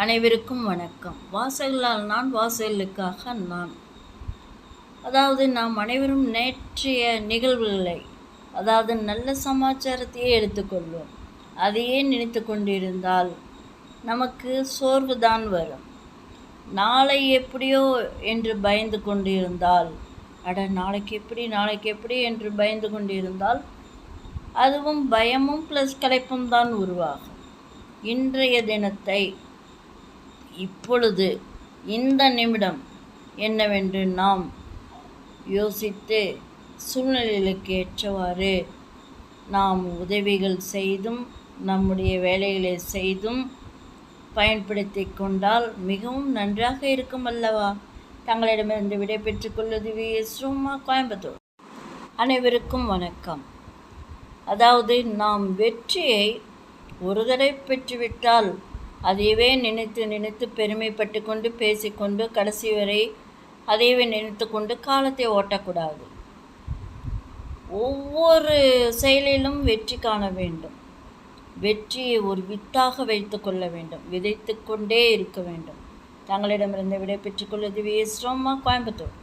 அனைவருக்கும் வணக்கம். வாசகர்களால் நான், வாசகர்களுக்காக நான். அதாவது நாம் அனைவரும் நேற்றைய நிகழ்வுகளை, அதாவது நல்ல சமாச்சாரத்தையே எடுத்துக்கொள்வோம். அதையே நினைத்து கொண்டிருந்தால் நமக்கு சோர்வு தான் வரும். நாளை எப்படியோ என்று பயந்து கொண்டிருந்தால், நாளைக்கு எப்படி என்று பயந்து கொண்டிருந்தால் அதுவும் பயமும் ப்ளஸ் களைப்பும் தான் உருவாகும். இன்றைய தினத்தை, இப்பொழுது இந்த நிமிடம் என்னவென்று நாம் யோசித்து சூழ்நிலைகளுக்கு ஏற்றவாறு நாம் உதவிகள் செய்தும் நம்முடைய வேலைகளை செய்தும் பயன்படுத்தி கொண்டால் மிகவும் நன்றாக இருக்கும் அல்லவா? தங்களிடமிருந்து விடை பெற்றுக் கொள்வது VS ரோமா, கோயம்புத்தூர். அனைவருக்கும் வணக்கம். அதாவது நாம் வெற்றியை ஒரு தடவை பெற்றுவிட்டால் அதையவே நினைத்து பெருமைப்பட்டு கொண்டு பேசிக்கொண்டு கடைசி வரை அதையவே நினைத்து கொண்டு காலத்தை ஓட்டக்கூடாது. ஒவ்வொரு செயலிலும் வெற்றி காண வேண்டும். வெற்றியை ஒரு வித்தாக வைத்து கொள்ள வேண்டும். விதைத்து கொண்டே இருக்க வேண்டும். தங்களிடமிருந்து விடை பெற்றுக் கொள்வது VS ரோமா, கோயம்புத்தூர்.